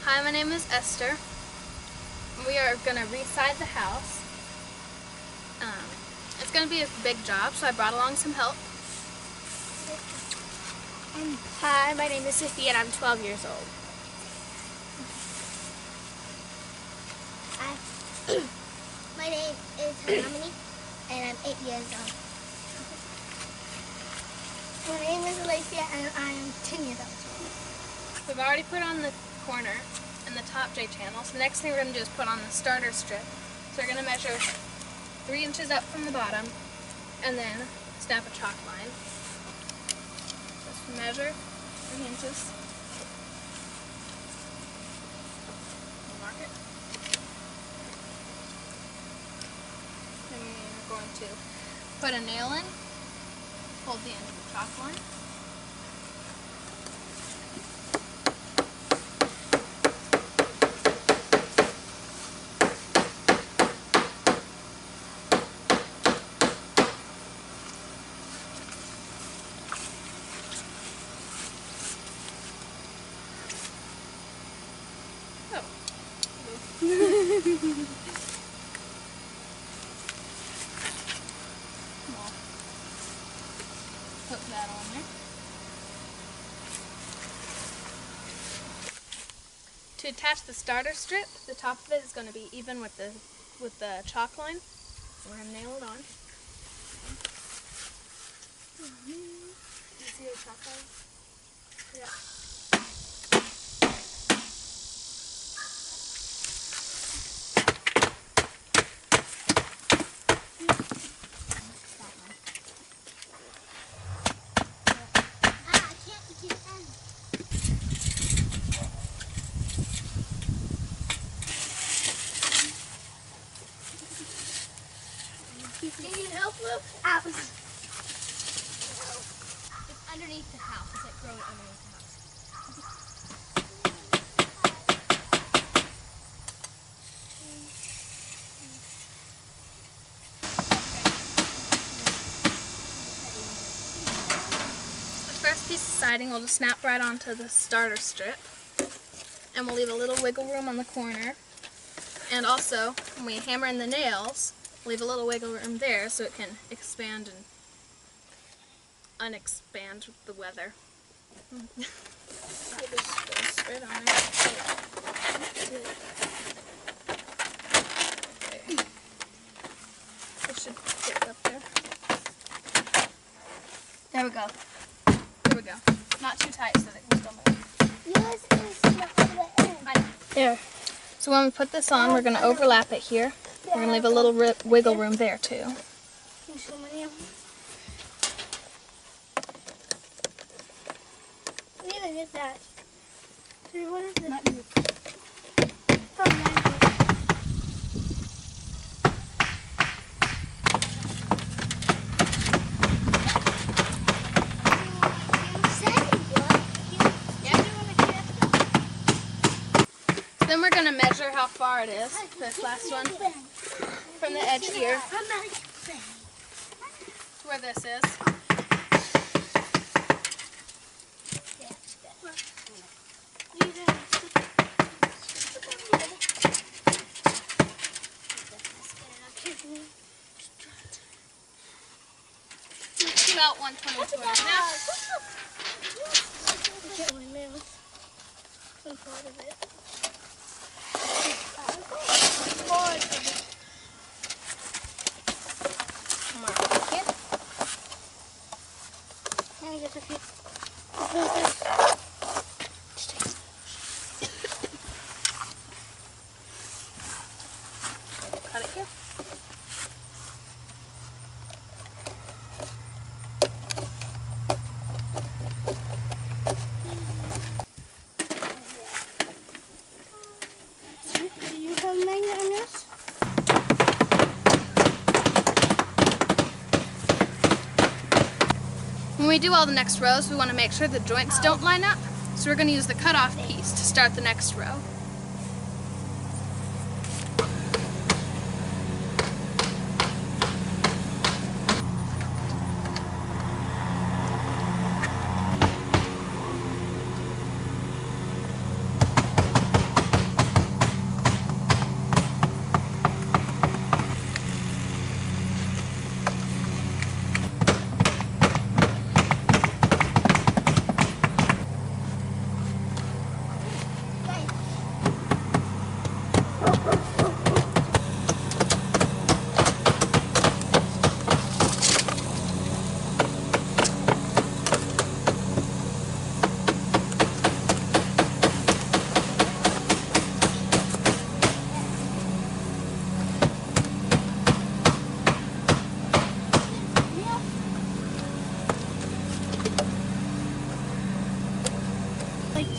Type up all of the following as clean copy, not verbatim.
Hi, my name is Esther. We are going to reside the house. It's going to be a big job, so I brought along some help. Hi, my name is Sophia and I'm 12 years old. Hi. My name is Harmony and I'm 8 years old. My name is Alicia and I am 10 years old. We've already put on the corner and the top J channel, so the next thing we're going to do is put on the starter strip. So we're going to measure 3 inches up from the bottom and then snap a chalk line. Just measure 3 inches. Mark it. Then we're going to put a nail in, hold the end of the chalk line. Put that on there. To attach the starter strip, the top of it is going to be even with the chalk line. We're going to nail it on. You see the chalk line? Yeah. Can you help look? It's underneath the house. It's like growing underneath the house. The first piece of siding will just snap right onto the starter strip. And we'll leave a little wiggle room on the corner. And also, when we hammer in the nails, we'll leave a little wiggle room there so it can expand and unexpand with the weather. Straight on there. Okay. It should fit up there. There we go. There we go. Not too tight so that it can still move. Yours is not the end. There. So when we put this on, we're going to overlap it here. We're going to leave a little wiggle room there too. Can you show me? We need to get that. So what is this? Not you. Oh, mine. Then we're going to measure how far it is, this last one, from the edge here to where this is. It's about 122 and a half. Get my nails. Some part of it. Can I get a few? Cut it here. Do you have magnet on yours? When we do all the next rows, we want to make sure the joints don't line up. So we're going to use the cutoff piece to start the next row.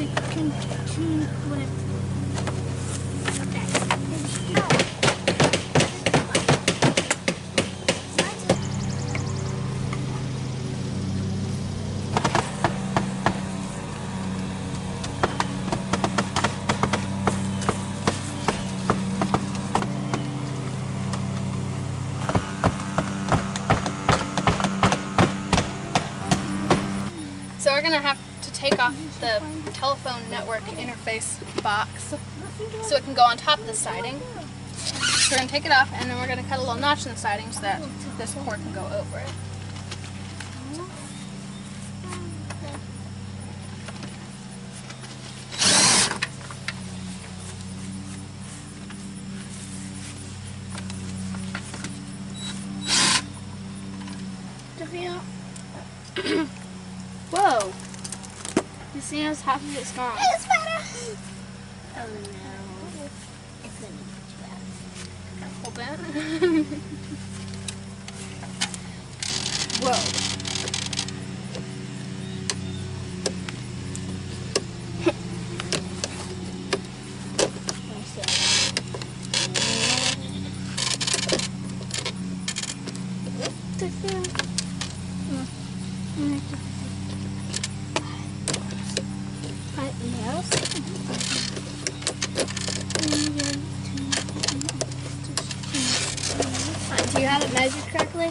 So we're going to have to take off the telephone network interface box so it can go on top of the siding. So we're going to take it off, and then we're going to cut a little notch in the siding so that this cord can go over it. Whoa! You see how half of it's gone. It's better. Oh no. It's gonna be too bad. Hold that. Whoa. Do you have it measured correctly?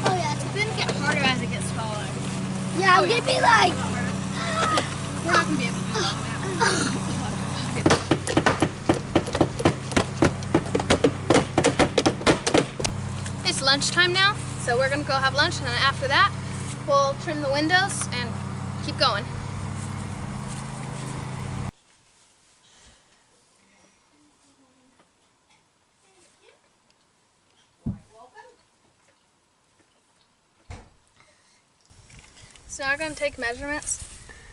Oh yeah, It's going to get harder as it gets taller. yeah. I'm gonna be like. We're not going to be able to do that now. It's lunchtime now, so we're going to go have lunch, and then after that, we'll trim the windows and keep going. So now we're going to take measurements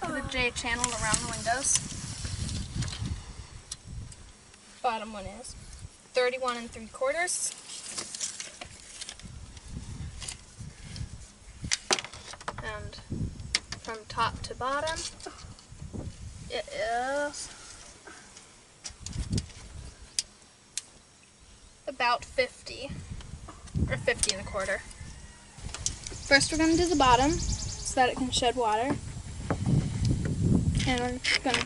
for the J channel around the windows. Bottom one is 31 3/4. And from top to bottom, it is about 50, or 50 1/4. First we're going to do the bottom so that it can shed water. And we're going to,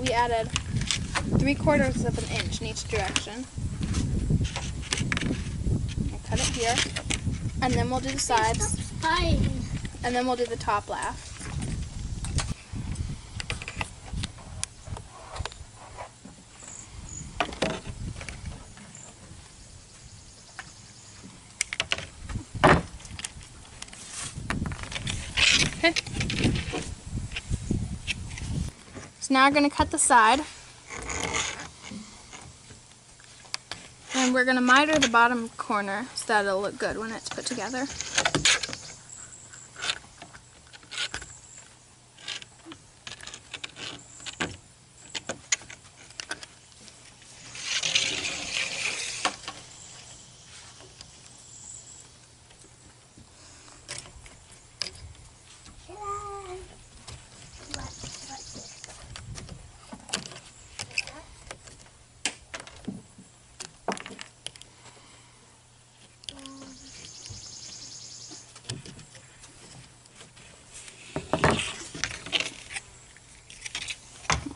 we added 3/4 of an inch in each direction. We'll cut it here. And then we'll do the sides. And then we'll do the top laugh. Okay. So now we're going to cut the side. And we're going to miter the bottom corner so that it'll look good when it's put together.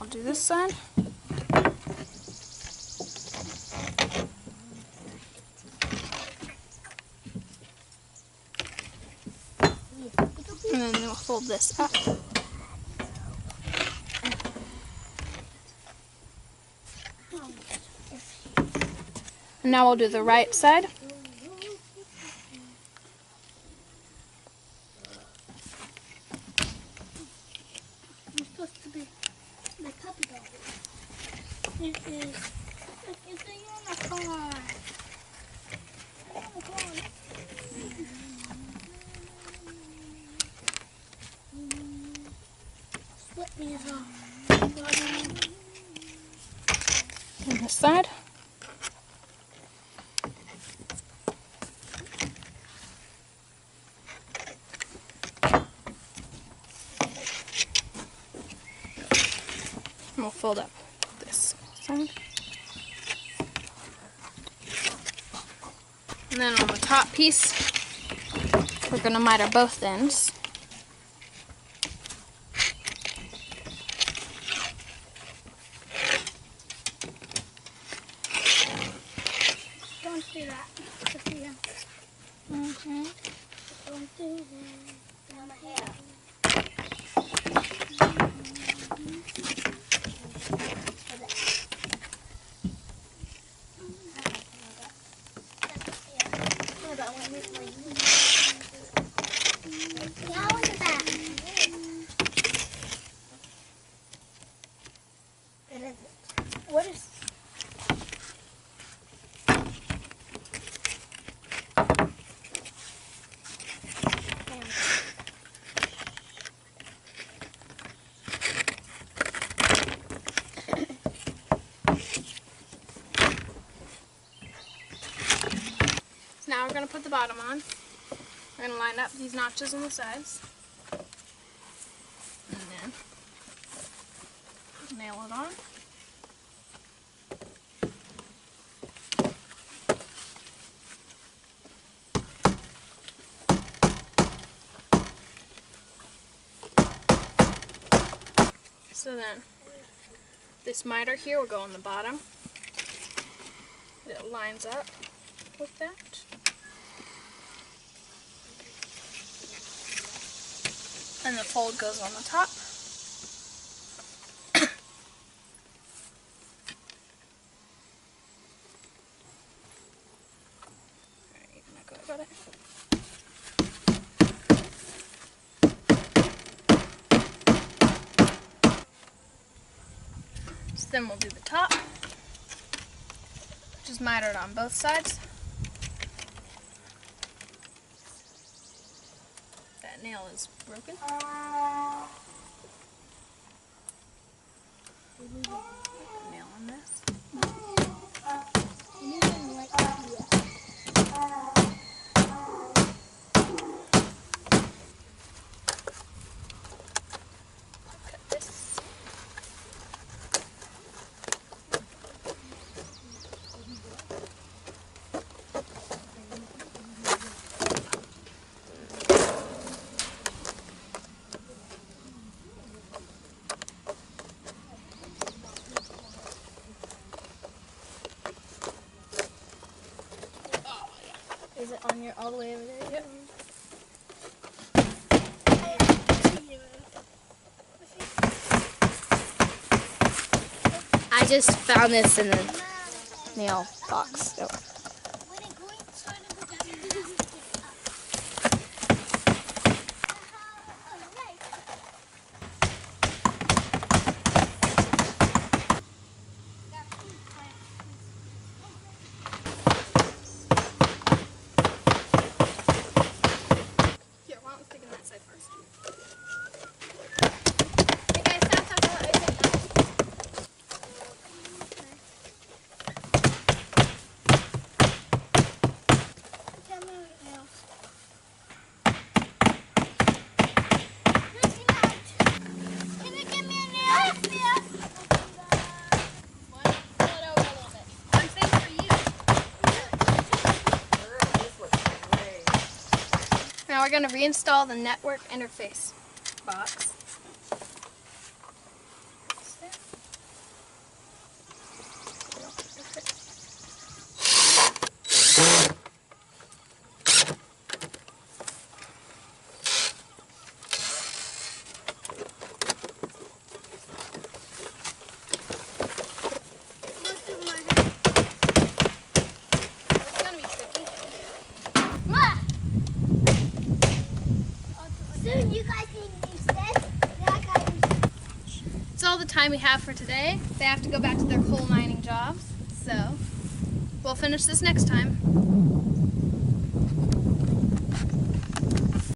I'll do this side. And then we'll fold this up. And now we'll do the right side. You're supposed to be the puppy dog. This is it's a unicorn. Split these off. On this side. fold up this side. And then on the top piece, we're going to miter both ends. Don't do that, Sophia. Mm-hmm. Don't do that. Down my hair. Now in the back. What is So now we're going to put the bottom on. We're going to line up these notches on the sides. And then nail it on. So then this miter here will go on the bottom. It lines up with that. And the fold goes on the top. Alright, I'm not good about it. So then we'll do the top, which is mitered on both sides. That nail is broken. Nail on this. Cut this. Is it on your all the way over there? Yep. I just found this in the nail box. So. Here, why don't we stick in that side first? Hey guys, stop, stop, stop. Now we're going to reinstall the network interface box. It's going to be tricky. Soon you guys need to use this. Then I gotta use this. It's all the time we have for today. They have to go back to their coal mining jobs, so we'll finish this next time.